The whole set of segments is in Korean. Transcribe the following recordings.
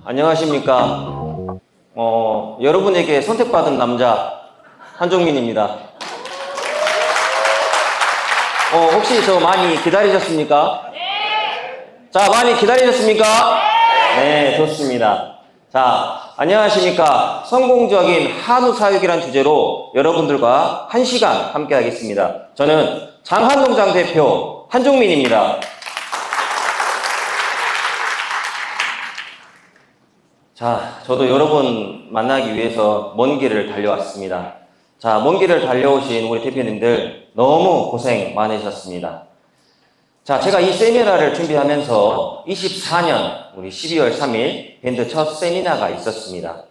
안녕하십니까. 여러분에게 선택받은 남자 한종민입니다. 혹시 저 많이 기다리셨습니까? 자, 많이 기다리셨습니까? 네, 좋습니다. 자, 안녕하십니까. 성공적인 한우 사육이란 주제로 여러분들과 1시간 함께 하겠습니다. 저는 장한농장 대표 한종민입니다. 자, 저도 여러분 만나기 위해서 먼 길을 달려왔습니다. 자, 먼 길을 달려오신 우리 대표님들 너무 고생 많으셨습니다. 자, 제가 이 세미나를 준비하면서 24년 우리 12월 3일 밴드 첫 세미나가 있었습니다.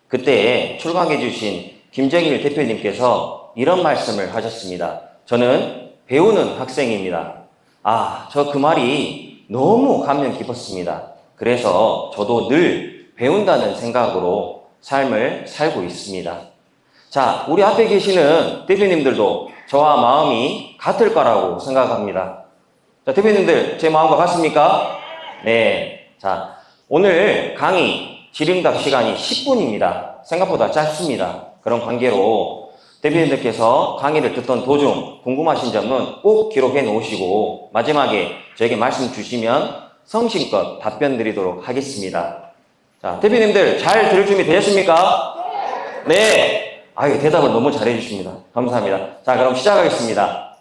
그때 출강해 주신 김정일 대표님께서 이런 말씀을 하셨습니다. 저는 배우는 학생입니다. 저 그 말이 너무 감명 깊었습니다. 그래서 저도 늘 배운다는 생각으로 삶을 살고 있습니다. 자, 우리 앞에 계시는 대표님들도 저와 마음이 같을 거라고 생각합니다. 자, 대표님들 제 마음과 같습니까? 네. 자, 오늘 강의 질의응답 시간이 10분입니다. 생각보다 짧습니다. 그런 관계로 대표님들께서 강의를 듣던 도중 궁금하신 점은 꼭 기록해 놓으시고 마지막에 저에게 말씀 주시면 성심껏 답변 드리도록 하겠습니다. 자, 대표님들 잘 들을 준비 되셨습니까? 네. 대답을 너무 잘해 주십니다. 감사합니다. 자, 그럼 시작하겠습니다.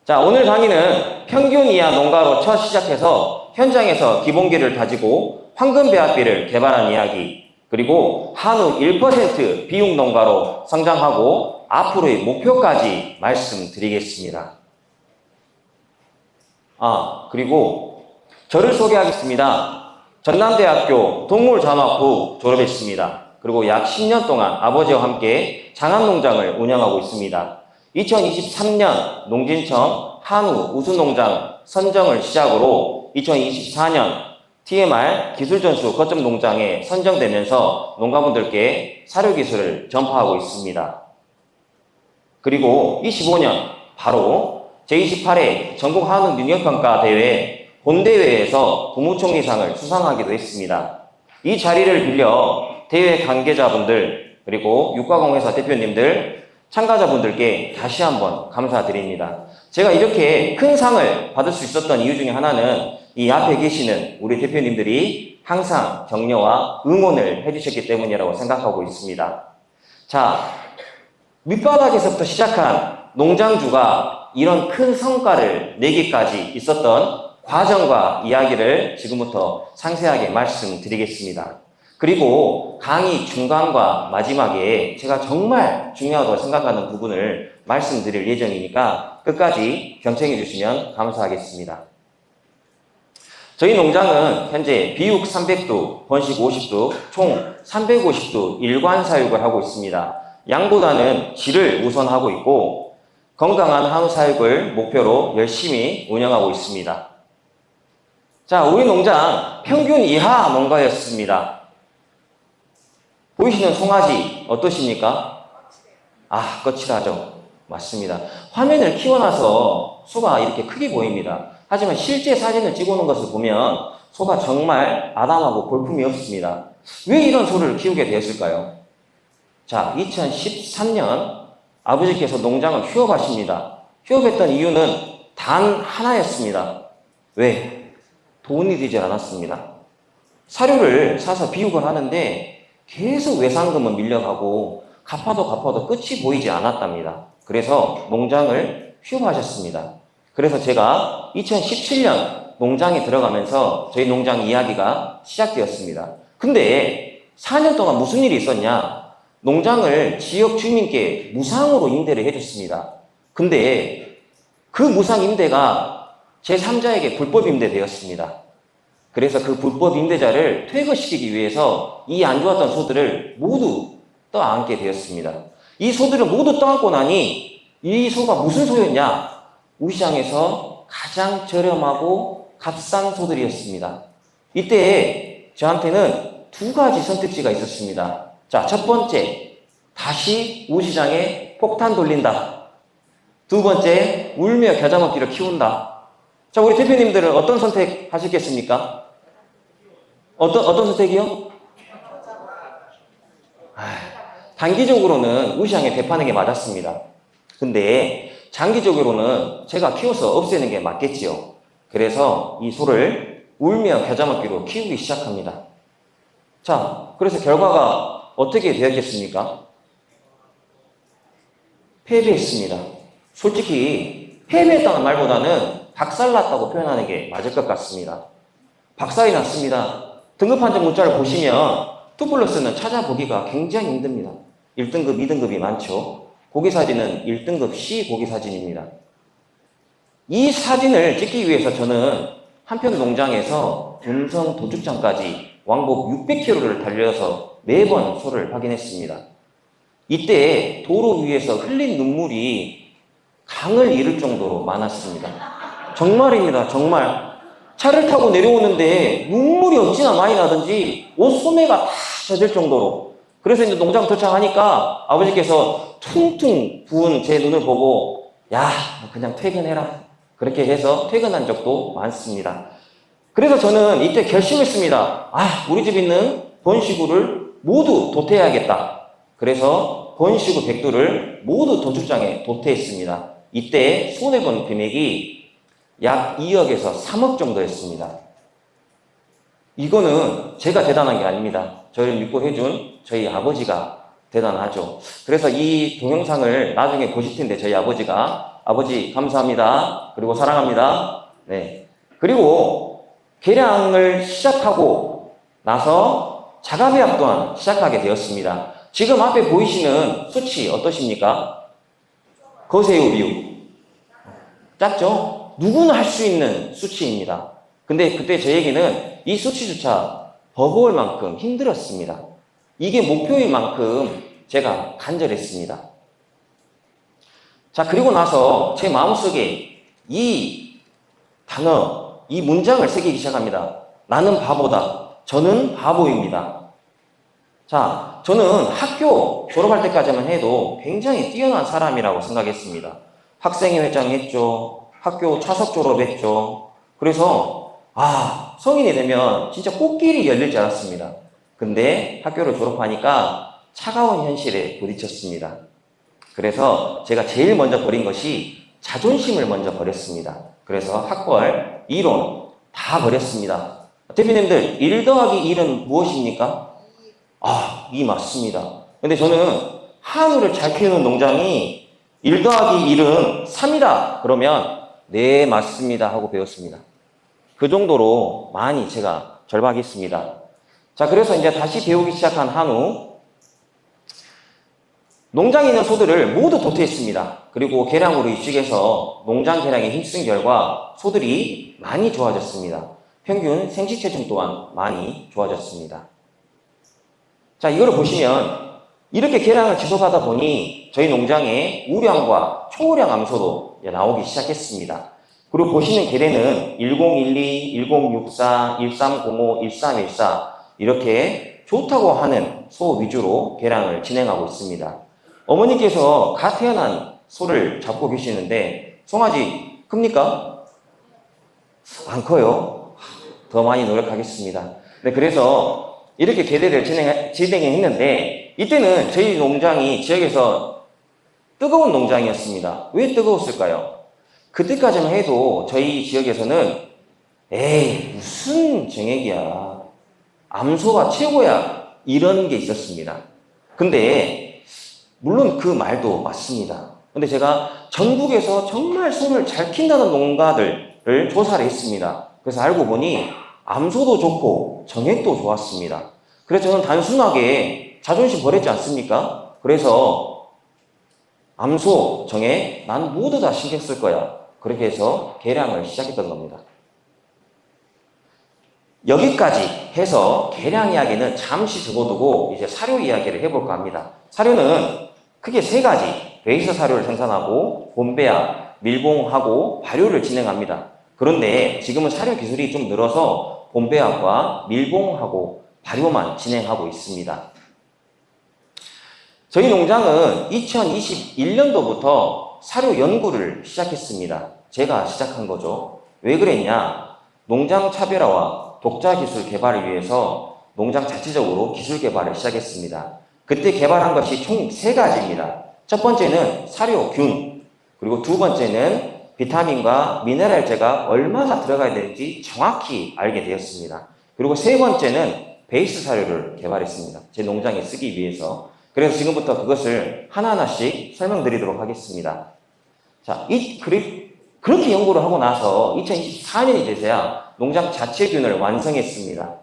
자, 오늘 강의는 평균 이하 농가로 첫 시작해서 현장에서 기본기를 다지고 황금 배합비를 개발한 이야기, 그리고 한우 1% 비육 농가로 성장하고 앞으로의 목표까지 말씀드리겠습니다. 그리고 저를 소개하겠습니다. 전남대학교 동물전학부 졸업했습니다. 그리고 약 10년 동안 아버지와 함께 장안농장을 운영하고 있습니다. 2023년 농진청 한우 우수농장 선정을 시작으로 2024년 TMR 기술전수 거점 농장에 선정되면서 농가분들께 사료기술을 전파하고 있습니다. 그리고 25년 바로 제28회 전국 한우 능력평가 대회 본대회에서 국무총리상을 수상하기도 했습니다. 이 자리를 빌려 대회 관계자분들 그리고 육가공회사 대표님들 참가자분들께 다시 한번 감사드립니다. 제가 이렇게 큰 상을 받을 수 있었던 이유 중에 하나는 이 앞에 계시는 우리 대표님들이 항상 격려와 응원을 해주셨기 때문이라고 생각하고 있습니다. 자, 밑바닥에서부터 시작한 농장주가 이런 큰 성과를 내기까지 있었던 과정과 이야기를 지금부터 상세하게 말씀드리겠습니다. 그리고 강의 중간과 마지막에 제가 정말 중요하다고 생각하는 부분을 말씀드릴 예정이니까 끝까지 경청해 주시면 감사하겠습니다. 저희 농장은 현재 비육 300두, 번식 50두, 총 350두 일관 사육을 하고 있습니다. 양보다는 질을 우선하고 있고 건강한 한우 사육을 목표로 열심히 운영하고 있습니다. 자, 우리 농장 평균 이하 농가였습니다. 보이시는 송아지 어떠십니까? 거칠하죠. 맞습니다. 화면을 키워놔서 소가 이렇게 크게 보입니다. 하지만 실제 사진을 찍어놓은 것을 보면 소가 정말 아담하고 볼품이 없습니다. 왜 이런 소를 키우게 되었을까요? 자, 2013년 아버지께서 농장을 휴업하십니다. 휴업했던 이유는 단 하나였습니다. 왜? 돈이 되지 않았습니다. 사료를 사서 비육을 하는데 계속 외상금은 밀려가고 갚아도 끝이 보이지 않았답니다. 그래서 농장을 휴업하셨습니다. 그래서 제가 2017년 농장에 들어가면서 저희 농장 이야기가 시작되었습니다. 근데 4년 동안 무슨 일이 있었냐? 농장을 지역 주민께 무상으로 임대를 해줬습니다. 근데 그 무상 임대가 제3자에게 불법 임대되었습니다. 그래서 그 불법 임대자를 퇴거시키기 위해서 이 안 좋았던 소들을 모두 떠안게 되었습니다. 이 소들을 모두 떠안고 나니 이 소가 무슨 소였냐? 우시장에서 가장 저렴하고 값싼 소들이었습니다. 이때 저한테는 두 가지 선택지가 있었습니다. 자, 첫 번째, 다시 우시장에 폭탄 돌린다. 두 번째, 울며 겨자 먹기를 키운다. 자, 우리 대표님들은 어떤 선택 하시겠습니까? 어떤 선택이요? 단기적으로는 우시향에 대파는 게 맞았습니다. 근데 장기적으로는 제가 키워서 없애는 게 맞겠지요. 그래서 이 소를 울며 겨자 먹기로 키우기 시작합니다. 자, 그래서 결과가 어떻게 되었겠습니까? 패배했습니다. 솔직히 패배했다는 말보다는 박살났다고 표현하는 게 맞을 것 같습니다. 박살이 났습니다. 등급 판정 문자를 보시면 2+는 찾아보기가 굉장히 힘듭니다. 1등급, 2등급이 많죠. 고기 사진은 1등급 C 고기 사진입니다. 이 사진을 찍기 위해서 저는 한평 농장에서 금성 도축장까지 왕복 600km를 달려서 매번 소를 확인했습니다. 이때 도로 위에서 흘린 눈물이 강을 이룰 정도로 많았습니다. 정말입니다. 정말. 차를 타고 내려오는데 눈물이 어찌나 많이 나든지 옷 소매가 다 젖을 정도로. 그래서 이제 농장 도착하니까 아버지께서 퉁퉁 부은 제 눈을 보고 야, 그냥 퇴근해라. 그렇게 해서 퇴근한 적도 많습니다. 그래서 저는 이때 결심했습니다. 우리 집 있는 번시구를 모두 도태해야겠다. 그래서 번시구 100두를 모두 도축장에 도태했습니다. 이때 손해본 금액이 약 2억에서 3억 정도였습니다. 이거는 제가 대단한 게 아닙니다. 저를 믿고 해준 저희 아버지가 대단하죠. 그래서 이 동영상을 나중에 보실 텐데 저희 아버지가 아버지 감사합니다. 그리고 사랑합니다. 네. 그리고 개량을 시작하고 나서 자가배합 또한 시작하게 되었습니다. 지금 앞에 보이시는 수치 어떠십니까? 거세요 비율. 작죠? 누구나 할 수 있는 수치입니다. 근데 그때 저에게는 이 수치조차 버거울 만큼 힘들었습니다. 이게 목표인 만큼 제가 간절했습니다. 자, 그리고 나서 제 마음속에 이 단어, 이 문장을 새기기 시작합니다. 나는 바보다. 저는 바보입니다. 자, 저는 학교 졸업할 때까지만 해도 굉장히 뛰어난 사람이라고 생각했습니다. 학생회 회장했죠. 학교 차석 졸업했죠. 그래서 성인이 되면 진짜 꽃길이 열릴 줄 알았습니다. 근데 학교를 졸업하니까 차가운 현실에 부딪혔습니다. 그래서 제가 제일 먼저 버린 것이 자존심을 먼저 버렸습니다. 그래서 학벌, 이론 다 버렸습니다. 대표님들, 1 더하기 1은 무엇입니까? 2 맞습니다. 근데 저는 한우를 잘 키우는 농장이 1 더하기 1은 3이다. 그러면 네, 맞습니다. 하고 배웠습니다. 그 정도로 많이 제가 절박했습니다. 자, 그래서 이제 다시 배우기 시작한 한우. 농장에 있는 소들을 모두 도태했습니다. 그리고 개량으로 이식해서 농장 개량에 힘쓴 결과 소들이 많이 좋아졌습니다. 평균 생식체중 또한 많이 좋아졌습니다. 자, 이거를 보시면 이렇게 개량을 지속하다 보니 저희 농장에 우량과 초우량 암소도 나오기 시작했습니다. 그리고 보시는 개대는 1012, 1064, 1305, 1314 이렇게 좋다고 하는 소 위주로 개량을 진행하고 있습니다. 어머니께서 갓 태어난 소를 잡고 계시는데 송아지 큽니까? 안 커요. 더 많이 노력하겠습니다. 네, 그래서 이렇게 개대를 진행했는데 이때는 저희 농장이 지역에서 뜨거운 농장이었습니다. 왜 뜨거웠을까요? 그때까지만 해도 저희 지역에서는 에이 무슨 정액이야. 암소가 최고야. 이런 게 있었습니다. 근데 물론 그 말도 맞습니다. 근데 제가 전국에서 정말 소를 잘 킨다는 농가들을 조사를 했습니다. 그래서 알고 보니 암소도 좋고 정액도 좋았습니다. 그래서 저는 단순하게 자존심 버렸지 않습니까? 그래서 암소, 정액 난 모두 다 신경 쓸 거야. 그렇게 해서 개량을 시작했던 겁니다. 여기까지 해서 개량 이야기는 잠시 접어두고 이제 사료 이야기를 해볼까 합니다. 사료는 크게 3가지 베이스 사료를 생산하고 본배합, 밀봉하고 발효를 진행합니다. 그런데 지금은 사료 기술이 좀 늘어서 본배합과 밀봉하고 발효만 진행하고 있습니다. 저희 농장은 2021년도부터 사료 연구를 시작했습니다. 제가 시작한 거죠. 왜 그랬냐? 농장 차별화와 독자 기술 개발을 위해서 농장 자체적으로 기술 개발을 시작했습니다. 그때 개발한 것이 총 3가지입니다. 첫 번째는 사료균, 그리고 두 번째는 비타민과 미네랄제가 얼마나 들어가야 되는지 정확히 알게 되었습니다. 그리고 세 번째는 베이스 사료를 개발했습니다. 제 농장에 쓰기 위해서. 그래서 지금부터 그것을 하나하나씩 설명드리도록 하겠습니다. 자, 그렇게 연구를 하고 나서 2024년이 돼서야 농장 자체균을 완성했습니다.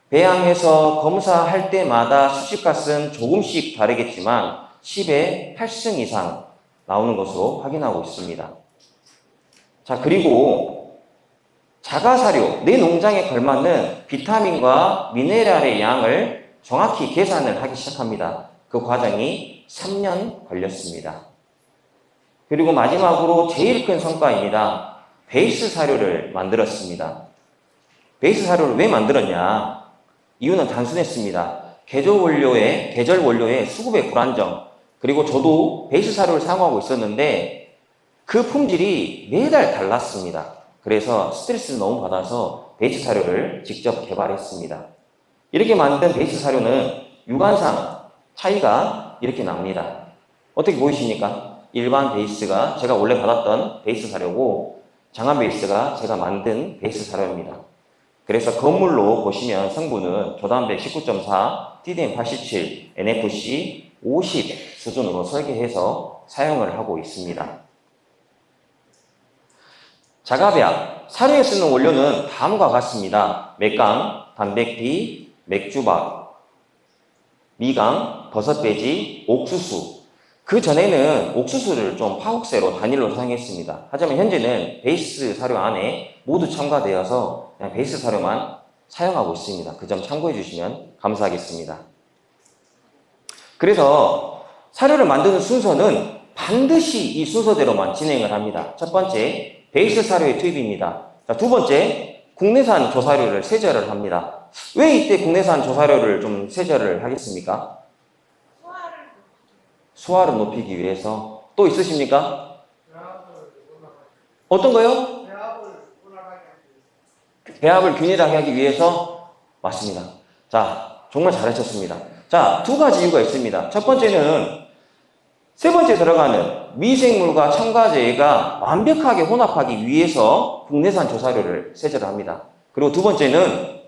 배양해서 검사할 때마다 수치값은 조금씩 다르겠지만 10에 8승 이상 나오는 것으로 확인하고 있습니다. 자, 그리고 자가사료, 내 농장에 걸맞는 비타민과 미네랄의 양을 정확히 계산을 하기 시작합니다. 그 과정이 3년 걸렸습니다. 그리고 마지막으로 제일 큰 성과입니다. 베이스 사료를 만들었습니다. 베이스 사료를 왜 만들었냐? 이유는 단순했습니다. 계절 원료의 수급의 불안정, 그리고 저도 베이스 사료를 사용하고 있었는데 그 품질이 매달 달랐습니다. 그래서 스트레스를 너무 받아서 베이스 사료를 직접 개발했습니다. 이렇게 만든 베이스 사료는 육안상 차이가 이렇게 납니다. 어떻게 보이십니까? 일반 베이스가 제가 원래 받았던 베이스 사료고 장안 베이스가 제가 만든 베이스 사료입니다. 그래서 건물로 보시면 성분은 조단백 19.4, TDM 87, NFC 50 수준으로 설계해서 사용을 하고 있습니다. 자가배합, 사료에 쓰는 원료는 다음과 같습니다. 맥강, 단백비, 맥주박, 미강, 버섯배지, 옥수수. 그 전에는 옥수수를 좀 파국세로 단일로 사용했습니다. 하지만 현재는 베이스 사료 안에 모두 첨가되어서 그냥 베이스 사료만 사용하고 있습니다. 그 점 참고해 주시면 감사하겠습니다. 그래서 사료를 만드는 순서는 반드시 이 순서대로만 진행을 합니다. 첫 번째, 베이스 사료의 투입입니다. 자, 두 번째, 국내산 조사료를 세절을 합니다. 왜 이때 국내산 조사료를 좀 세절을 하겠습니까? 소화를 높이기 위해서. 또 있으십니까? 어떤 거요? 배합을 균일하게 하기 위해서? 맞습니다. 자, 정말 잘하셨습니다. 자, 두 가지 이유가 있습니다. 첫 번째는 세 번째 들어가는 미생물과 첨가제가 완벽하게 혼합하기 위해서 국내산 조사료를 세절을 합니다. 그리고 두 번째는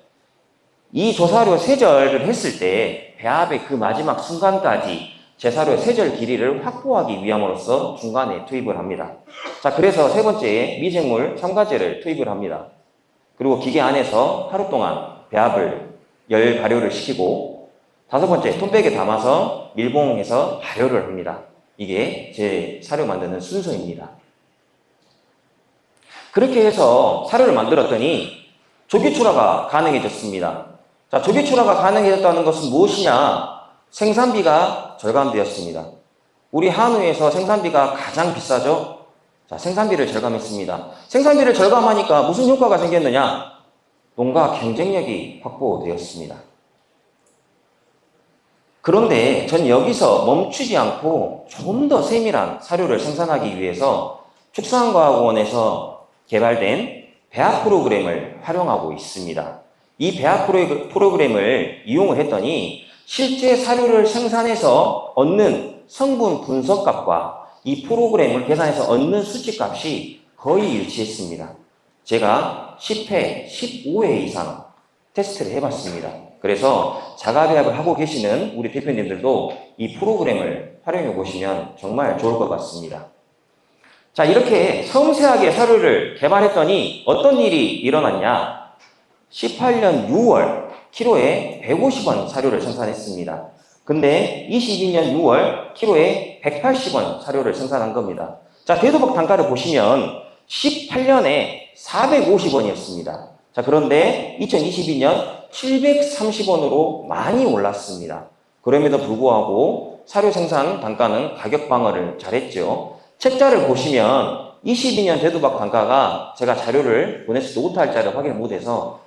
이 조사료 세절을 했을 때 배합의 그 마지막 순간까지 제사료 세절 길이를 확보하기 위함으로써 중간에 투입을 합니다. 자, 그래서 세 번째에 미생물 첨가제를 투입을 합니다. 그리고 기계 안에서 하루 동안 배합을 열 발효를 시키고 다섯 번째 톤백에 담아서 밀봉해서 발효를 합니다. 이게 제 사료 만드는 순서입니다. 그렇게 해서 사료를 만들었더니 조기출하가 가능해졌습니다. 자, 조기출하가 가능해졌다는 것은 무엇이냐? 생산비가 절감되었습니다. 우리 한우에서 생산비가 가장 비싸죠? 자, 생산비를 절감했습니다. 생산비를 절감하니까 무슨 효과가 생겼느냐? 농가 경쟁력이 확보되었습니다. 그런데 전 여기서 멈추지 않고 조금 더 세밀한 사료를 생산하기 위해서 축산과학원에서 개발된 배합 프로그램을 활용하고 있습니다. 이 배합 프로그램을 이용을 했더니 실제 사료를 생산해서 얻는 성분 분석값과 이 프로그램을 계산해서 얻는 수치값이 거의 일치했습니다. 제가 10회, 15회 이상 테스트를 해봤습니다. 그래서 자가배합을 하고 계시는 우리 대표님들도 이 프로그램을 활용해 보시면 정말 좋을 것 같습니다. 자, 이렇게 섬세하게 사료를 개발했더니 어떤 일이 일어났냐? 18년 6월 키로에 150원 사료를 생산했습니다. 근데 22년 6월 키로에 180원 사료를 생산한 겁니다. 자, 대도박 단가를 보시면 18년에 450원이었습니다. 자, 그런데 2022년 730원으로 많이 올랐습니다. 그럼에도 불구하고 사료 생산 단가는 가격 방어를 잘했죠. 책자를 보시면 22년 대두박 단가가 제가 자료를 보냈을 때 오탈자를 확인 못해서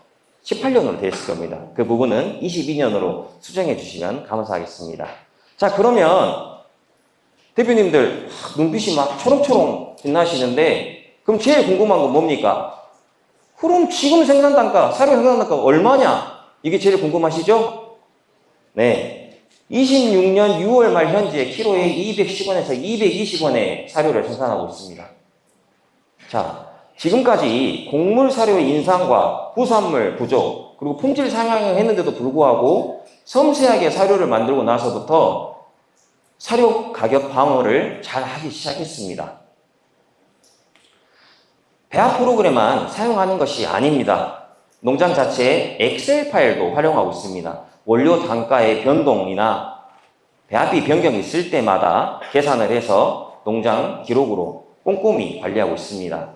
18년으로 되어 있을 겁니다. 그 부분은 22년으로 수정해 주시면 감사하겠습니다. 자, 그러면 대표님들 눈빛이 막 초롱초롱 빛나시는데 그럼 제일 궁금한 건 뭡니까? 그럼 지금 생산 단가, 사료 생산 단가 얼마냐? 이게 제일 궁금하시죠? 네. 26년 6월 말 현재 키로에 210원에서 220원의 사료를 생산하고 있습니다. 자, 지금까지 곡물 사료 인상과 부산물 부족, 그리고 품질 상향을 했는데도 불구하고 섬세하게 사료를 만들고 나서부터 사료 가격 방어를 잘 하기 시작했습니다. 배합 프로그램만 사용하는 것이 아닙니다. 농장 자체에 엑셀 파일도 활용하고 있습니다. 원료 단가의 변동이나 배합비 변경이 있을 때마다 계산을 해서 농장 기록으로 꼼꼼히 관리하고 있습니다.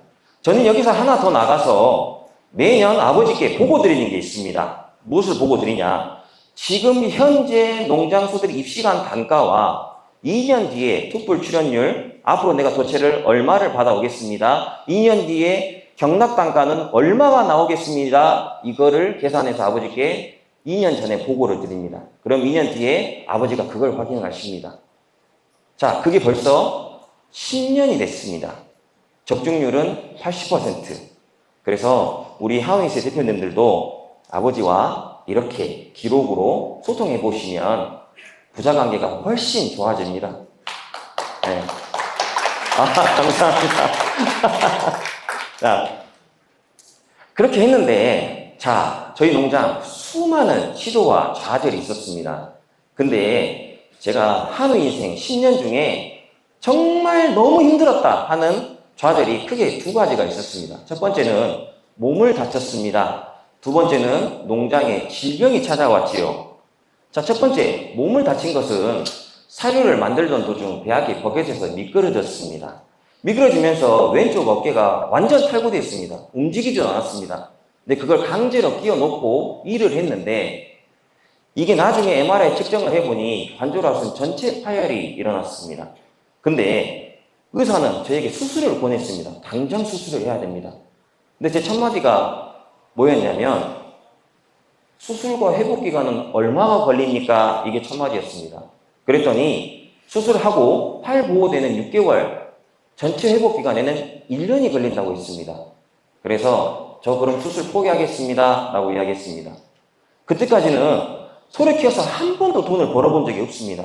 저는 여기서 하나 더 나가서 매년 아버지께 보고 드리는 게 있습니다. 무엇을 보고 드리냐? 지금 현재 농장소들이 입시간 단가와 2년 뒤에 툭불 출현율, 앞으로 내가 도체를 얼마를 받아오겠습니다. 2년 뒤에 경락 단가는 얼마가 나오겠습니다. 이거를 계산해서 아버지께 2년 전에 보고를 드립니다. 그럼 2년 뒤에 아버지가 그걸 확인하십니다. 자, 그게 벌써 10년이 됐습니다. 적중률은 80%. 그래서 우리 하우이스 대표님들도 아버지와 이렇게 기록으로 소통해 보시면 부자관계가 훨씬 좋아집니다. 네. 감사합니다. 자, 그렇게 했는데, 자, 저희 농장 수많은 시도와 좌절이 있었습니다. 근데 제가 한우 인생 10년 중에 정말 너무 힘들었다 하는 좌절이 크게 두 가지가 있었습니다. 첫 번째는 몸을 다쳤습니다. 두 번째는 농장에 질병이 찾아왔지요. 자, 첫 번째, 몸을 다친 것은 사료를 만들던 도중 배합이 버게져서 미끄러졌습니다. 미끄러지면서 왼쪽 어깨가 완전 탈구되어 있습니다. 움직이지도 않았습니다. 근데 그걸 강제로 끼워 놓고 일을 했는데 이게 나중에 MRI 측정을 해보니 관절하순 전체 파열이 일어났습니다. 근데 의사는 저에게 수술을 권했습니다. 당장 수술을 해야 됩니다. 근데 제 첫마디가 뭐였냐면 수술과 회복 기간은 얼마가 걸립니까? 이게 첫마디였습니다. 그랬더니 수술하고 팔 보호되는 6개월, 전체 회복 기간에는 1년이 걸린다고 했습니다. 그래서 저 그럼 수술 포기하겠습니다 라고 이야기했습니다. 그때까지는 소를 키워서 한 번도 돈을 벌어본 적이 없습니다.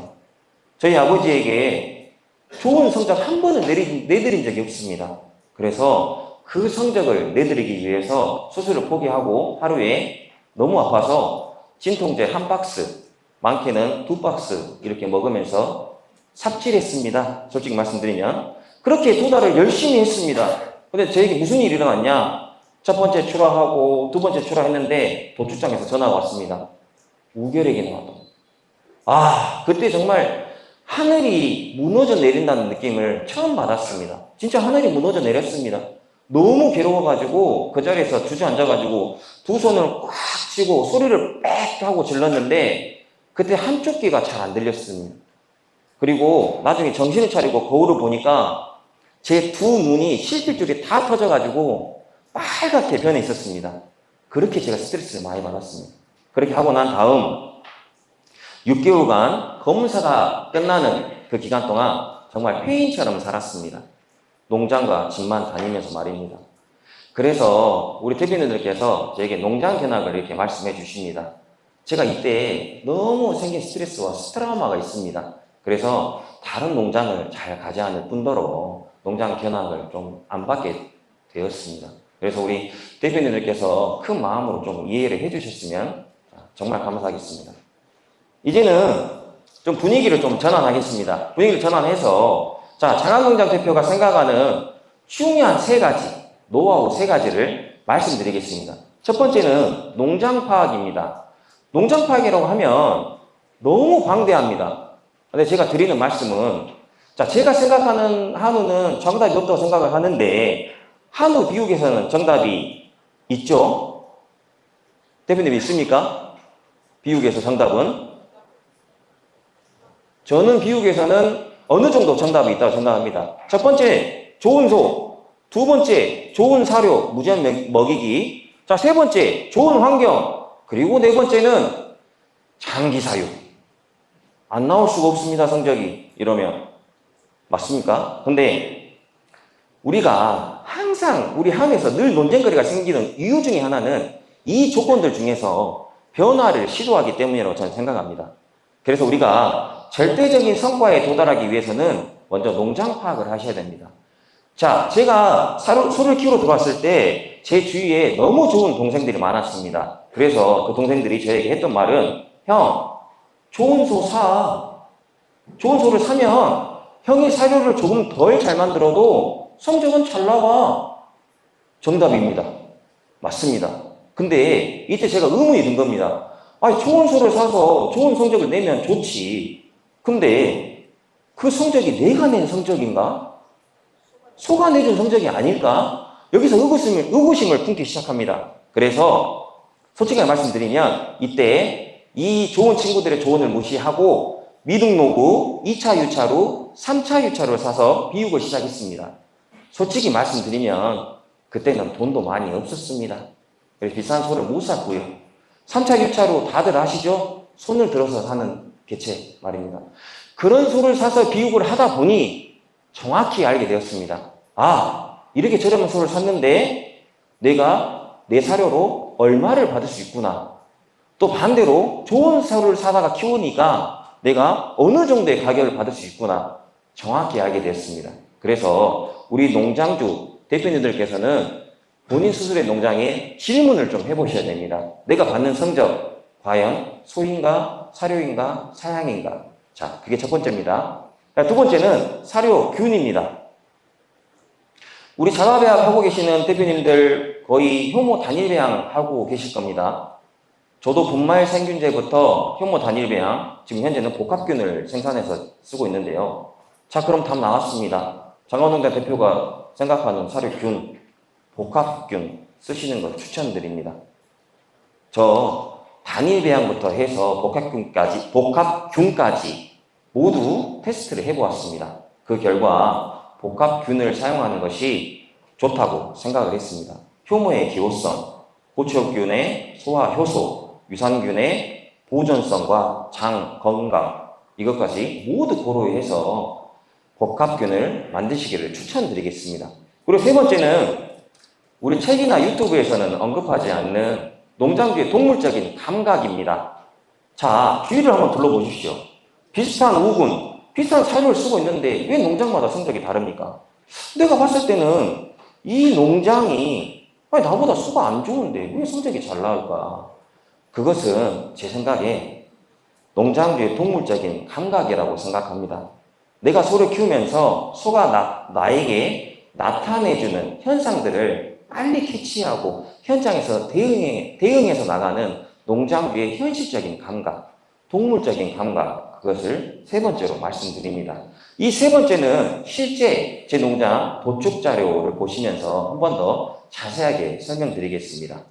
저희 아버지에게 좋은 성적 한 번은 내드린 적이 없습니다. 그래서 그 성적을 내드리기 위해서 수술을 포기하고 하루에 너무 아파서 진통제 한 박스, 많게는 2박스 이렇게 먹으면서 삽질했습니다. 솔직히 말씀드리면. 그렇게 2달을 열심히 했습니다. 근데 저에게 무슨 일이 일어났냐? 첫 번째 출하하고 두 번째 출하했는데 도축장에서 전화가 왔습니다. 우결액이 나왔다. 그때 정말 하늘이 무너져 내린다는 느낌을 처음 받았습니다. 진짜 하늘이 무너져 내렸습니다. 너무 괴로워가지고 그 자리에서 주저앉아가지고 두 손을 꽉 쥐고 소리를 빽 하고 질렀는데 그때 한쪽 귀가 잘 안 들렸습니다. 그리고 나중에 정신을 차리고 거울을 보니까 제 두 눈이 실핏줄이 다 터져가지고 빨갛게 변해 있었습니다. 그렇게 제가 스트레스를 많이 받았습니다. 그렇게 하고 난 다음 6개월간 검사가 끝나는 그 기간 동안 정말 회인처럼 살았습니다. 농장과 집만 다니면서 말입니다. 그래서 우리 대표님들께서 저에게 농장 견학을 이렇게 말씀해 주십니다. 제가 이때 너무 생긴 스트레스와 트라우마가 있습니다. 그래서 다른 농장을 잘 가지 않을 뿐더러 농장 견학을 좀 안 받게 되었습니다. 그래서 우리 대표님들께서 큰 마음으로 좀 이해를 해 주셨으면 정말 감사하겠습니다. 이제는 좀 분위기를 좀 전환하겠습니다. 분위기를 전환해서 자, 장안농장 대표가 생각하는 중요한 3가지, 노하우 3가지를 말씀드리겠습니다. 첫 번째는 농장 파악입니다. 농장 파악이라고 하면 너무 방대합니다. 근데 제가 드리는 말씀은 자, 제가 생각하는 한우는 정답이 없다고 생각을 하는데 한우 비육에서는 정답이 있죠? 대표님 있습니까? 비육에서 정답은? 저는 비육에서는 어느 정도 정답이 있다고 생각합니다. 첫 번째, 좋은 소. 두 번째, 좋은 사료, 무제한 먹이기. 자, 세 번째, 좋은 환경. 그리고 네 번째는 장기 사육. 안 나올 수가 없습니다, 성적이. 이러면. 맞습니까? 근데 우리가 항상 우리 함에서 늘 논쟁거리가 생기는 이유 중에 하나는 이 조건들 중에서 변화를 시도하기 때문이라고 저는 생각합니다. 그래서 우리가 절대적인 성과에 도달하기 위해서는 먼저 농장 파악을 하셔야 됩니다. 자, 제가 소를 키우러 들어왔을 때 제 주위에 너무 좋은 동생들이 많았습니다. 그래서 그 동생들이 저에게 했던 말은, 형, 좋은 소 사. 좋은 소를 사면 형이 사료를 조금 덜 잘 만들어도 성적은 잘 나와. 정답입니다. 맞습니다. 근데 이때 제가 의문이 든 겁니다. 아니, 좋은 소를 사서 좋은 성적을 내면 좋지. 근데 그 성적이 내가 낸 성적인가? 소가 내준 성적이 아닐까? 여기서 의구심을 품기 시작합니다. 그래서 솔직하게 말씀드리면 이때 이 좋은 친구들의 조언을 무시하고 미등록우 2차 유차로 3차 유차로 사서 비육을 시작했습니다. 솔직히 말씀드리면 그때는 돈도 많이 없었습니다. 그래서 비싼 소를 못 샀고요. 3차 유차로 다들 아시죠? 손을 들어서 사는 개체 말입니다. 그런 소를 사서 비육을 하다 보니 정확히 알게 되었습니다. 아, 이렇게 저렴한 소를 샀는데 내가 내 사료로 얼마를 받을 수 있구나. 또 반대로 좋은 소를 사다가 키우니까 내가 어느 정도의 가격을 받을 수 있구나. 정확히 알게 되었습니다. 그래서 우리 농장주 대표님들께서는 본인 스스로의 농장에 질문을 좀 해보셔야 됩니다. 내가 받는 성적, 과연 소인가, 사료인가, 사양인가? 자, 그게 첫 번째입니다. 두 번째는 사료균입니다. 우리 자가배양 하고 계시는 대표님들 거의 효모 단일 배양 하고 계실 겁니다. 저도 분말 생균제부터 효모 단일 배양, 지금 현재는 복합균을 생산해서 쓰고 있는데요. 자, 그럼 답 나왔습니다. 장원농장 대표가 생각하는 사료균, 복합균 쓰시는 걸 추천드립니다. 저 단일 배양부터 해서 복합균까지 모두 테스트를 해보았습니다. 그 결과 복합균을 사용하는 것이 좋다고 생각을 했습니다. 효모의 기호성, 고초균의 소화 효소, 유산균의 보존성과 장 건강 이것까지 모두 고려해서 복합균을 만드시기를 추천드리겠습니다. 그리고 세 번째는 우리 책이나 유튜브에서는 언급하지 않는 농장주의 동물적인 감각입니다. 자, 주위를 한번 둘러보십시오. 비슷한 우군, 비슷한 사료를 쓰고 있는데 왜 농장마다 성적이 다릅니까? 내가 봤을 때는 이 농장이 아니, 나보다 수가 안 좋은데 왜 성적이 잘 나올까? 그것은 제 생각에 농장주의 동물적인 감각이라고 생각합니다. 내가 소를 키우면서 소가 나에게 나타내주는 현상들을 빨리 캐치하고 현장에서 대응해서 나가는 농장주의 현실적인 감각, 동물적인 감각, 그것을 세 번째로 말씀드립니다. 이 세 번째는 실제 제 농장 도축 자료를 보시면서 한 번 더 자세하게 설명드리겠습니다.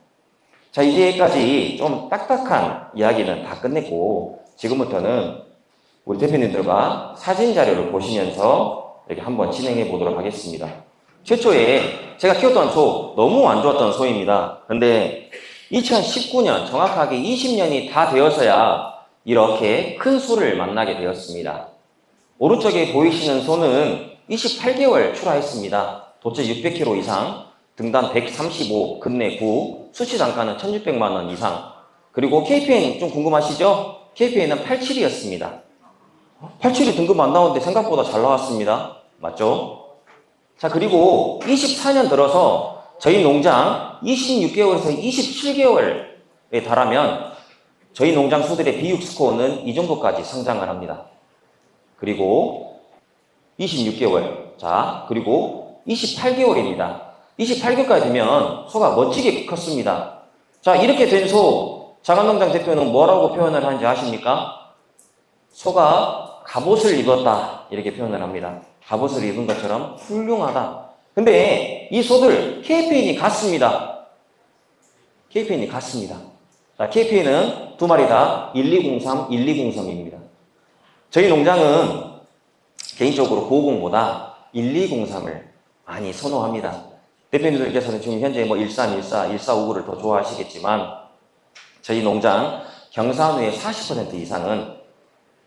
자, 이제까지 좀 딱딱한 이야기는 다 끝냈고 지금부터는 우리 대표님들과 사진 자료를 보시면서 이렇게 한번 진행해 보도록 하겠습니다. 최초에 제가 키웠던 소, 너무 안 좋았던 소입니다. 근데 2019년, 정확하게 20년이 다 되어서야 이렇게 큰 소를 만나게 되었습니다. 오른쪽에 보이시는 소는 28개월 출하했습니다. 도체 600kg 이상, 등단 135, 급내 9, 수치 단가는 1600만 원 이상. 그리고 KPN 좀 궁금하시죠? KPN은 87이었습니다. 87이 등급 안 나오는데 생각보다 잘 나왔습니다. 맞죠? 자, 그리고 24년 들어서 저희 농장 26개월에서 27개월에 달하면 저희 농장 소들의 비육 스코어는 이 정도까지 성장을 합니다. 그리고 26개월, 자, 그리고 28개월입니다. 28개월까지 되면 소가 멋지게 컸습니다. 자, 이렇게 된 소, 자간농장 대표는 뭐라고 표현을 하는지 아십니까? 소가 갑옷을 입었다, 이렇게 표현을 합니다. 갑옷을 입은 것처럼 훌륭하다. 근데 이 소들 KPN이 같습니다. KPN이 같습니다. 자, KPN은 두 마리 다 1203, 1203입니다. 저희 농장은 개인적으로 950보다 1203을 많이 선호합니다. 대표님들께서는 지금 현재 1314, 1459를 더 좋아하시겠지만 저희 농장 경사누의 40% 이상은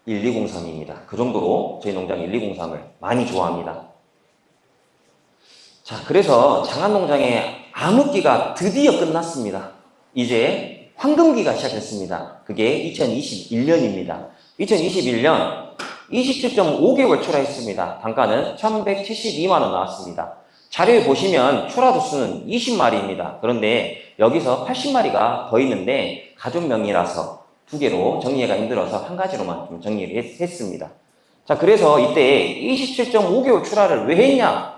1203입니다. 그 정도로 저희 농장 1203을 많이 좋아합니다. 자, 그래서 장안농장의 암흑기가 드디어 끝났습니다. 이제 황금기가 시작했습니다. 그게 2021년입니다. 2021년 27.5개월 출하했습니다. 단가는 1172만원 나왔습니다. 자료에 보시면 출하 두수는 20마리입니다. 그런데 여기서 80마리가 더 있는데 가족명이라서 두 개로 정리가 힘들어서 한 가지로만 좀 정리를 했습니다. 자, 그래서 이때 27.5개월 출하를 왜 했냐?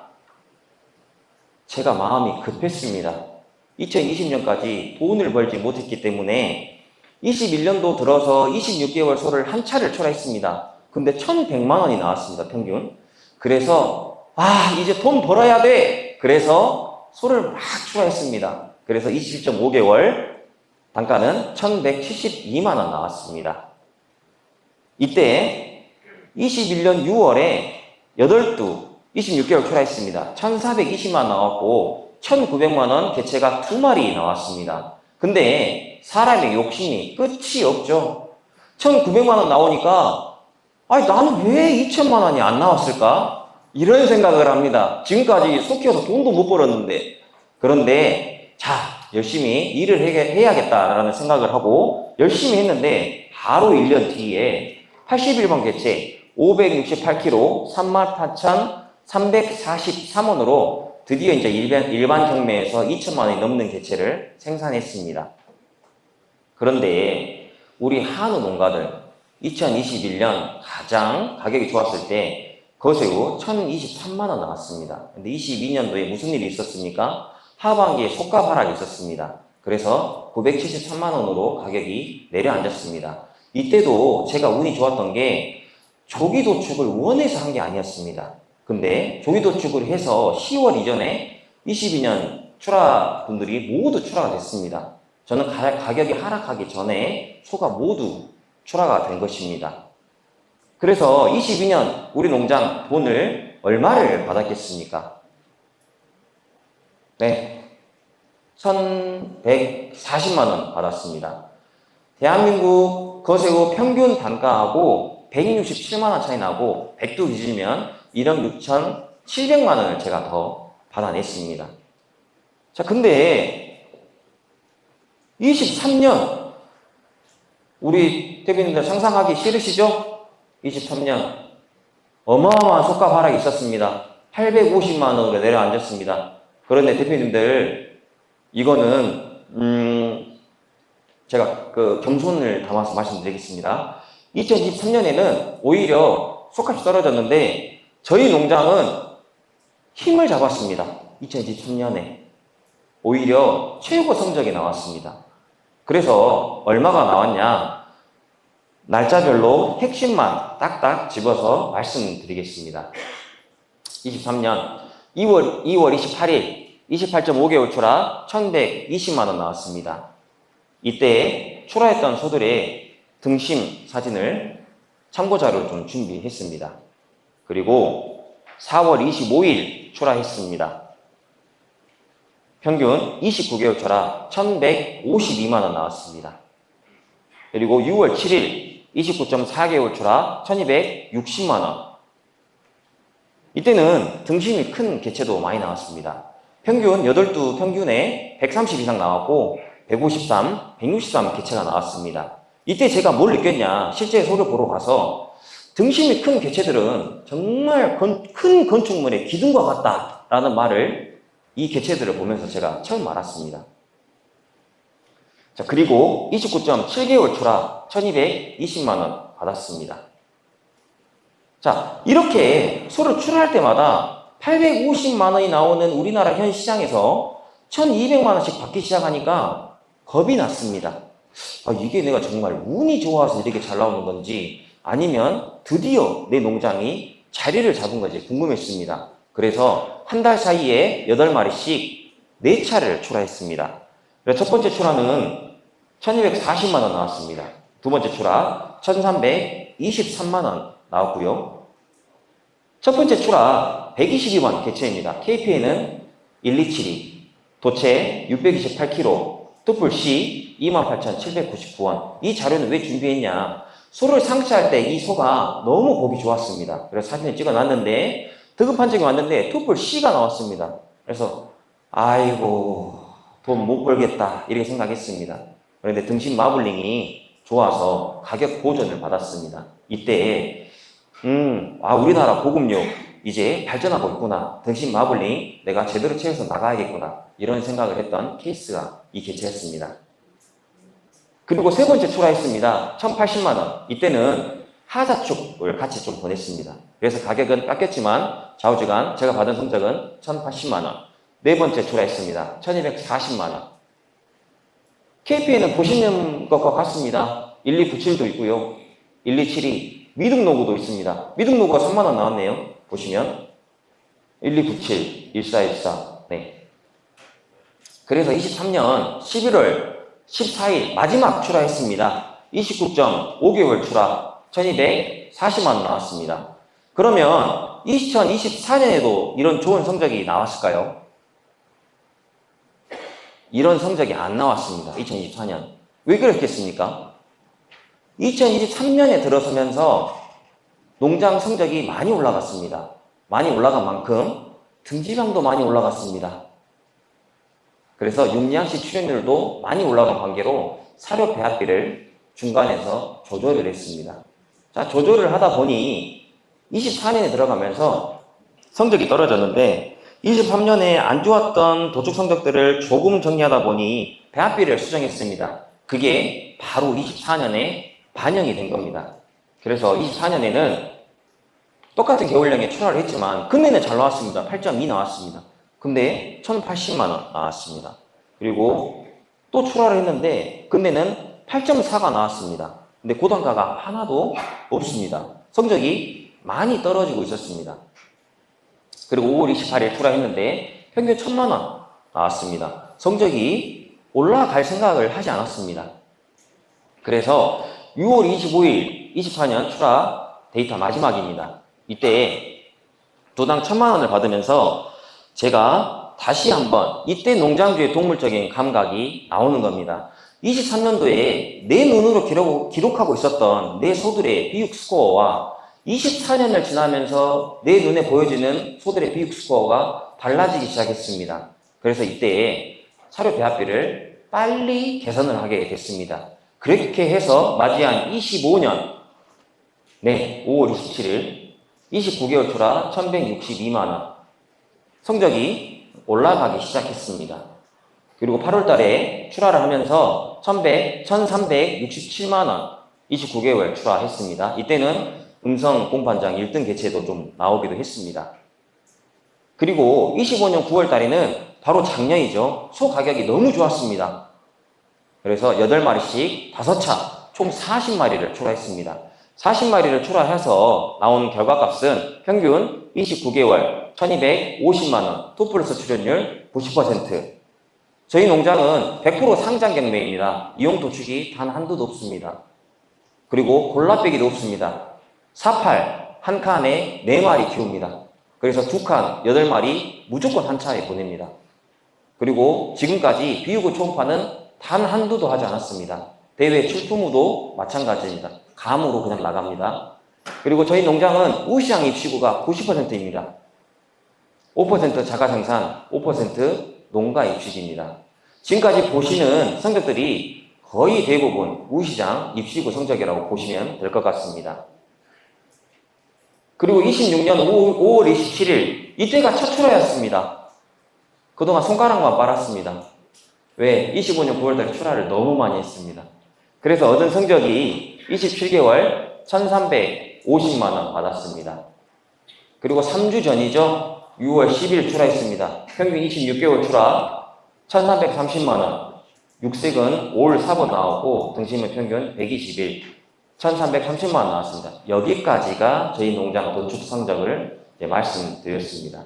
제가 마음이 급했습니다. 2020년까지 돈을 벌지 못했기 때문에 21년도 들어서 26개월 소를 한 차를 출하했습니다. 근데 1,100만 원이 나왔습니다, 평균. 그래서 이제 돈 벌어야 돼. 그래서 소를 막 출하했습니다. 그래서 27.5개월 단가는 1,172만 원 나왔습니다. 이때 21년 6월에 8두 26개월 출하했습니다. 1,420만 원 나왔고 1,900만 원 개체가 2마리 나왔습니다. 근데 사람의 욕심이 끝이 없죠. 1,900만 원 나오니까 나는 왜 2,000만 원이 안 나왔을까? 이런 생각을 합니다. 지금까지 소 키워서 돈도 못 벌었는데. 그런데 열심히 일을 해야겠다라는 생각을 하고 열심히 했는데 바로 1년 뒤에 81번 개체 568kg 38,343원으로 드디어 이제 일반 경매에서 2천만 원이 넘는 개체를 생산했습니다. 그런데 우리 한우 농가들 2021년 가장 가격이 좋았을 때 거새우 1,023만 원 나왔습니다. 근데 22년도에 무슨 일이 있었습니까? 하반기에 속가 하락이 있었습니다. 그래서 973만 원으로 가격이 내려앉았습니다. 이때도 제가 운이 좋았던 게 조기 도축을 원해서 한 게 아니었습니다. 근데 조기 도축을 해서 10월 이전에 22년 출하 분들이 모두 출하가 됐습니다. 저는 가격이 하락하기 전에 소가 모두 출하가 된 것입니다. 그래서 22년 우리 농장 돈을 얼마를 받았겠습니까? 네, 1,140만 원 받았습니다. 대한민국 거새우 평균 단가하고 167만 원 차이 나고 100두 빚으면 1억 6,700만 원을 제가 더 받아냈습니다. 자, 근데 23년 우리 대표님들 상상하기 싫으시죠? 23년 어마어마한 속가 하락이 있었습니다. 850만 원으로 내려앉았습니다. 그런데 대표님들 이거는 제가 겸손을 담아서 말씀드리겠습니다. 2023년에는 오히려 속값이 떨어졌는데 저희 농장은 힘을 잡았습니다. 2023년에 오히려 최고 성적이 나왔습니다. 그래서 얼마가 나왔냐? 날짜별로 핵심만 딱딱 집어서 말씀드리겠습니다. 23년 2월 28일 28.5개월 출하 1,120만 원 나왔습니다. 이때 출하했던 소들의 등심 사진을 참고자료로 좀 준비했습니다. 그리고 4월 25일 출하했습니다. 평균 29개월 출하 1,152만 원 나왔습니다. 그리고 6월 7일 29.4개월 출하 1,260만 원. 이때는 등심이 큰 개체도 많이 나왔습니다. 평균 8두 평균에 130 이상 나왔고 153, 163 개체가 나왔습니다. 이때 제가 뭘 느꼈냐? 실제 소를 보러 가서 등심이 큰 개체들은 정말 큰 건축물의 기둥과 같다라는 말을 이 개체들을 보면서 제가 처음 알았습니다. 자, 그리고 29.7개월 출하 1,220만 원 받았습니다. 자, 이렇게 소를 출하할 때마다 850만 원이 나오는 우리나라 현 시장에서 1,200만 원씩 받기 시작하니까 겁이 났습니다. 이게 내가 정말 운이 좋아서 이렇게 잘 나오는 건지 아니면 드디어 내 농장이 자리를 잡은 건지 궁금했습니다. 그래서 한 달 사이에 8마리씩 4차를 출하했습니다. 첫 번째 출하는 1,240만 원 나왔습니다. 두 번째 출하 1,323만 원 나왔고요. 첫 번째 출하 122번 개체입니다. KPN은 1272, 도체 628kg, 뚜뿔 C 28,799원. 이 자료는 왜 준비했냐? 소를 상치할 때 이 소가 너무 보기 좋았습니다. 그래서 사진을 찍어놨는데, 등급 판정이 왔는데 뚜뿔 C가 나왔습니다. 그래서 아이고 돈 못 벌겠다 이렇게 생각했습니다. 그런데 등심 마블링이 좋아서 가격 보전을 받았습니다. 이때 우리나라 보급력 이제 발전하고 있구나. 등심 마블링 내가 제대로 채워서 나가야겠구나. 이런 생각을 했던 케이스가 이 개체였습니다. 그리고 세 번째 출하했습니다. 1,080만 원. 이때는 하자축을 같이 좀 보냈습니다. 그래서 가격은 깎였지만 좌우지간 제가 받은 성적은 1,080만 원. 네 번째 출하했습니다. 1,240만 원. KP에는 보시는 것과 같습니다. 1297도 있고요. 1272 미등로고도 있습니다. 미등로고가 3만 원 나왔네요. 보시면 1297, 1414. 네. 그래서 23년 11월 14일 마지막 출하했습니다. 29점 5개월 출하 1240만 원 나왔습니다. 그러면 2024년에도 이런 좋은 성적이 나왔을까요? 이런 성적이 안 나왔습니다. 2024년. 왜 그랬겠습니까? 2023년에 들어서면서 농장 성적이 많이 올라갔습니다. 많이 올라간 만큼 등지량도 많이 올라갔습니다. 그래서 육량시 출연율도 많이 올라간 관계로 사료 배합비를 중간에서 조절을 했습니다. 자, 조절을 하다 보니 24년에 들어가면서 성적이 떨어졌는데 23년에 안 좋았던 도축 성적들을 조금 정리하다 보니 배합비를 수정했습니다. 그게 바로 24년에 반영이 된 겁니다. 그래서 24년에는 똑같은 계울량에 출하를 했지만 금매는 잘 나왔습니다. 8.2 나왔습니다. 근데 1,080만 원 나왔습니다. 그리고 또 출하를 했는데 금매는 8.4가 나왔습니다. 근데 고단가가 하나도 없습니다. 성적이 많이 떨어지고 있었습니다. 그리고 5월 28일 출하했는데 평균 1,000만 원 나왔습니다. 성적이 올라갈 생각을 하지 않았습니다. 그래서 6월 25일 24년 출하 데이터 마지막입니다. 이때 도당 1,000만 원을 받으면서 제가 다시 한번 이때 농장주의 동물적인 감각이 나오는 겁니다. 23년도에 내 눈으로 기록하고 있었던 내 소들의 비육 스코어와 24년을 지나면서 내 눈에 보여지는 소들의 비육 스코어가 달라지기 시작했습니다. 그래서 이때 사료 배합비를 빨리 개선을 하게 됐습니다. 그렇게 해서 맞이한 25년 5월 27일 29개월 출하 1,162만 원 성적이 올라가기 시작했습니다. 그리고 8월 달에 출하를 하면서 1,367만 원 29개월 출하했습니다. 이때는 음성 공판장 1등 개체도 좀 나오기도 했습니다. 그리고 25년 9월 달에는 바로 작년이죠. 소 가격이 너무 좋았습니다. 그래서 8마리씩 5차 총 40마리를 출하했습니다. 40마리를 출하해서 나온 결과값은 평균 29개월 1,250만 원, 2 플러스 출연율 90%. 저희 농장은 100% 상장 경매입니다. 이용 도축이 단 한두도 없습니다. 그리고 골라빼기도 없습니다. 48, 한 칸에 4마리 키웁니다. 그래서 2칸, 8마리 무조건 한 차에 보냅니다. 그리고 지금까지 비육을 초음파는 단 한두도 하지 않았습니다. 대회 출품 후도 마찬가지입니다. 감으로 그냥 나갑니다. 그리고 저희 농장은 우시장 입시구가 90%입니다. 5% 자가 생산, 5% 농가 입시기입니다. 지금까지 보시는 성적들이 거의 대부분 우시장 입시구 성적이라고 보시면 될 것 같습니다. 그리고 26년 5월 27일 이때가 첫 출하였습니다. 그동안 손가락만 빨았습니다. 왜? 25년 9월달 출하를 너무 많이 했습니다. 그래서 얻은 성적이 27개월 1,350만 원 받았습니다. 그리고 3주 전이죠. 6월 10일 출하했습니다. 평균 26개월 출하 1,330만 원. 육색은 5월 4번 나오고 등심은 평균 121, 1,330만 원 나왔습니다. 여기까지가 저희 농장 도축 성적을 말씀드렸습니다.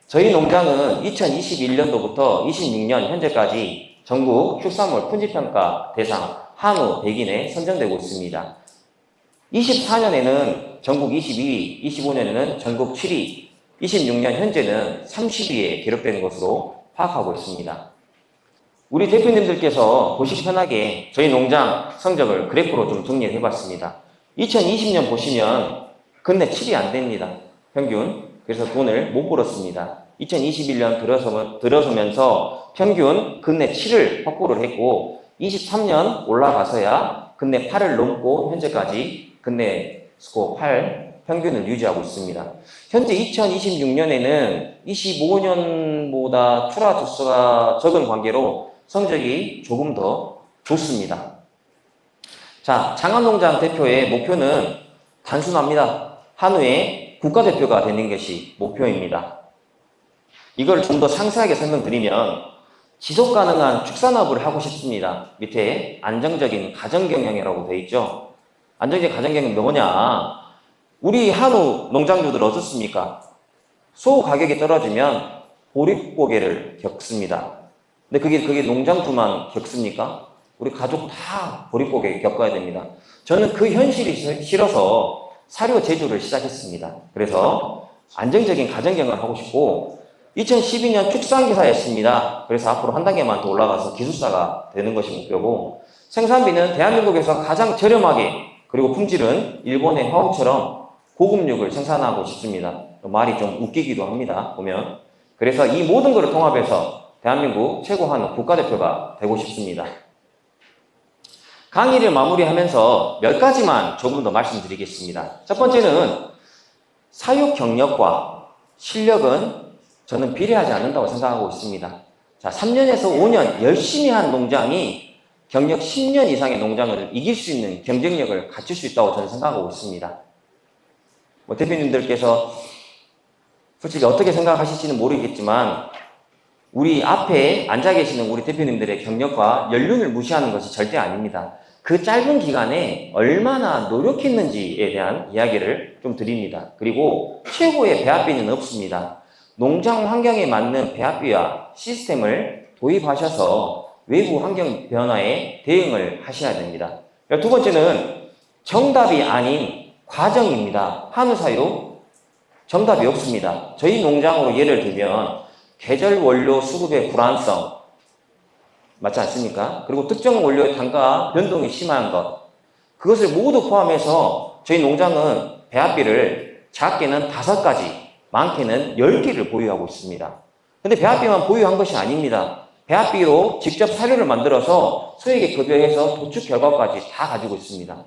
저희 농장은 2021년도부터 26년 현재까지 전국 축산물 품질평가 대상 한우 100인에 선정되고 있습니다. 24년에는 전국 22위, 25년에는 전국 7위, 26년 현재는 30위에 기록되는 것으로 파악하고 있습니다. 우리 대표님들께서 보시기 편하게 저희 농장 성적을 그래프로 좀 정리를 해봤습니다. 2020년 보시면 근래 7이 안 됩니다. 평균. 그래서 돈을 못 벌었습니다. 2021년 들어서면서 평균 근내 7을 확보를 했고 23년 올라가서야 근내 8을 넘고 현재까지 근내 스코어 8 평균을 유지하고 있습니다. 현재 2026년에는 25년보다 출하 주수가 적은 관계로 성적이 조금 더 좋습니다. 자, 장안농장 대표의 목표는 단순합니다. 한우의 국가대표가 되는 것이 목표입니다. 이걸 좀 더 상세하게 설명드리면 지속 가능한 축산업을 하고 싶습니다. 밑에 안정적인 가정경영이라고 되어 있죠. 안정적인 가정경영이 뭐냐? 우리 한우 농장주들 어떻습니까? 소 가격이 떨어지면 보릿고개를 겪습니다. 근데 그게 농장주만 겪습니까? 우리 가족 다 보릿고개 겪어야 됩니다. 저는 그 현실이 싫어서 사료 제조를 시작했습니다. 그래서 안정적인 가정경영을 하고 싶고 2012년 축산기사였습니다. 그래서 앞으로 한 단계만 더 올라가서 기술사가 되는 것이 목표고 생산비는 대한민국에서 가장 저렴하게 그리고 품질은 일본의 화우처럼 고급육을 생산하고 싶습니다. 말이 좀 웃기기도 합니다. 보면. 그래서 이 모든 것을 통합해서 대한민국 최고 한우 국가대표가 되고 싶습니다. 강의를 마무리하면서 몇 가지만 조금 더 말씀드리겠습니다. 첫 번째는 사육 경력과 실력은 저는 비례하지 않는다고 생각하고 있습니다. 자, 3년에서 5년 열심히 한 농장이 경력 10년 이상의 농장을 이길 수 있는 경쟁력을 갖출 수 있다고 저는 생각하고 있습니다. 대표님들께서 솔직히 어떻게 생각하실지는 모르겠지만 우리 앞에 앉아 계시는 우리 대표님들의 경력과 연륜을 무시하는 것이 절대 아닙니다. 그 짧은 기간에 얼마나 노력했는지에 대한 이야기를 좀 드립니다. 그리고 최고의 배합비는 없습니다. 농장 환경에 맞는 배합비와 시스템을 도입하셔서 외부 환경 변화에 대응을 하셔야 됩니다. 두 번째는 정답이 아닌 과정입니다. 한우 사이로 정답이 없습니다. 저희 농장으로 예를 들면 계절 원료 수급의 불안성 맞지 않습니까? 그리고 특정 원료의 단가 변동이 심한 것 그것을 모두 포함해서 저희 농장은 배합비를 작게는 5가지 많게는 10개를 보유하고 있습니다. 근데 배합비만 보유한 것이 아닙니다. 배합비로 직접 사료를 만들어서 소에게 급여해서 도축 결과까지 다 가지고 있습니다.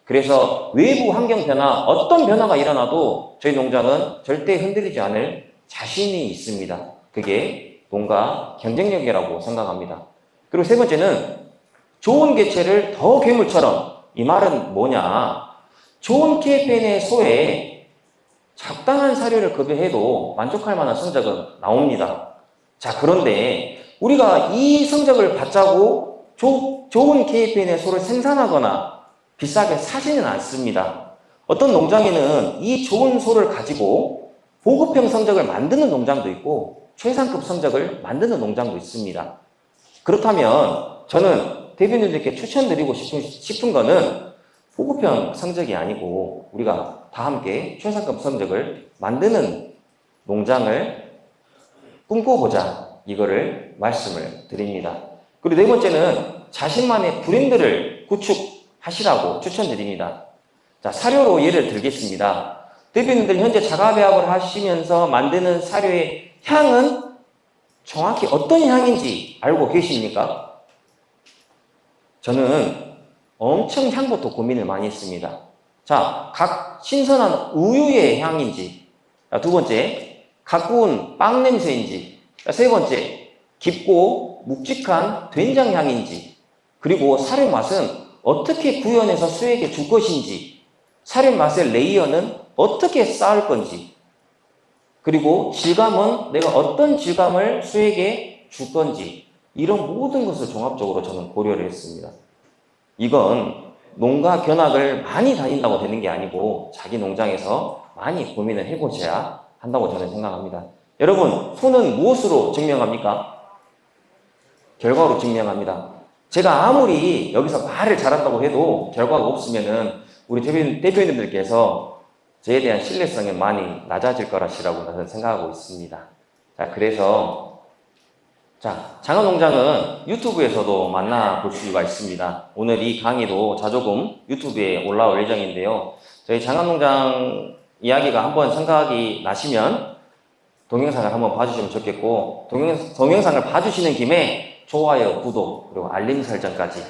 그래서 외부 환경 변화, 어떤 변화가 일어나도 저희 농장은 절대 흔들리지 않을 자신이 있습니다. 그게 농가 경쟁력이라고 생각합니다. 그리고 세 번째는 좋은 개체를 더 괴물처럼 이 말은 뭐냐? 좋은 KFN의 소에 적당한 사료를 급여해도 만족할 만한 성적은 나옵니다. 자, 그런데 우리가 이 성적을 받자고 좋은 KFN의 소를 생산하거나 비싸게 사지는 않습니다. 어떤 농장에는 이 좋은 소를 가지고 보급형 성적을 만드는 농장도 있고 최상급 성적을 만드는 농장도 있습니다. 그렇다면 저는 대표님들께 추천드리고 싶은 거는 보급형 성적이 아니고 우리가 다 함께 최상급 성적을 만드는 농장을 꿈꿔보자 이거를 말씀을 드립니다. 그리고 네 번째는 자신만의 브랜드를 구축하시라고 추천드립니다. 자, 사료로 예를 들겠습니다. 대표님들 현재 자가 배합을 하시면서 만드는 사료의 향은 정확히 어떤 향인지 알고 계십니까? 저는 엄청 향부터 고민을 많이 했습니다. 자, 각 신선한 우유의 향인지, 두 번째, 각 구운 빵 냄새인지, 세 번째, 깊고 묵직한 된장 향인지, 그리고 사료 맛은 어떻게 구현해서 수에게 줄 것인지, 사료 맛의 레이어는 어떻게 쌓을 건지, 그리고 질감은 내가 어떤 질감을 수에게 줄 건지, 이런 모든 것을 종합적으로 저는 고려를 했습니다. 이건 농가 견학을 많이 다닌다고 되는 게 아니고 자기 농장에서 많이 고민을 해보셔야 한다고 저는 생각합니다. 여러분, 소는 무엇으로 증명합니까? 결과로 증명합니다. 제가 아무리 여기서 말을 잘한다고 해도 결과가 없으면은 우리 대표님들께서 저에 대한 신뢰성이 많이 낮아질 거라시라고 저는 생각하고 있습니다. 자, 그래서 장안농장은 유튜브에서도 만나볼 수가 있습니다. 오늘 이 강의도 자조금 유튜브에 올라올 예정인데요. 저희 장안농장 이야기가 한번 생각이 나시면 동영상을 한번 봐주시면 좋겠고, 동영상을 봐주시는 김에 좋아요, 구독, 그리고 알림 설정까지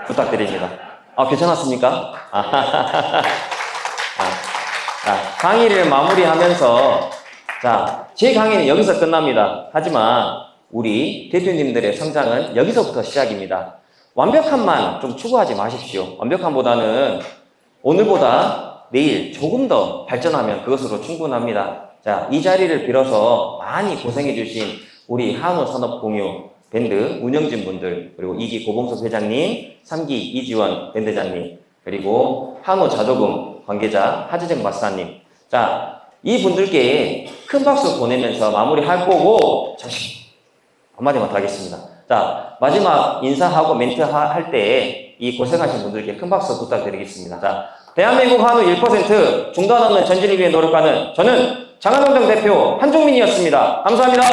부탁드립니다. 괜찮았습니까? 강의를 마무리하면서, 제 강의는 여기서 끝납니다. 하지만 우리 대표님들의 성장은 여기서부터 시작입니다. 완벽함만 좀 추구하지 마십시오. 완벽함보다는 오늘보다 내일 조금 더 발전하면 그것으로 충분합니다. 이 자리를 빌어서 많이 고생해주신 우리 한우산업공유 밴드 운영진 분들, 그리고 2기 고봉석 회장님, 3기 이지원 밴드장님, 그리고 한우자조금 관계자 하지정 박사님. 이 분들께 큰 박수 보내면서 마무리할 거고, 잠시 한마디만 더 하겠습니다. 마지막 인사하고 멘트 할 때 이 고생하신 분들께 큰 박수 부탁드리겠습니다. 대한민국 한우 1% 중단 없는 전진을 위해 노력하는 저는 장한원정 대표 한종민이었습니다. 감사합니다.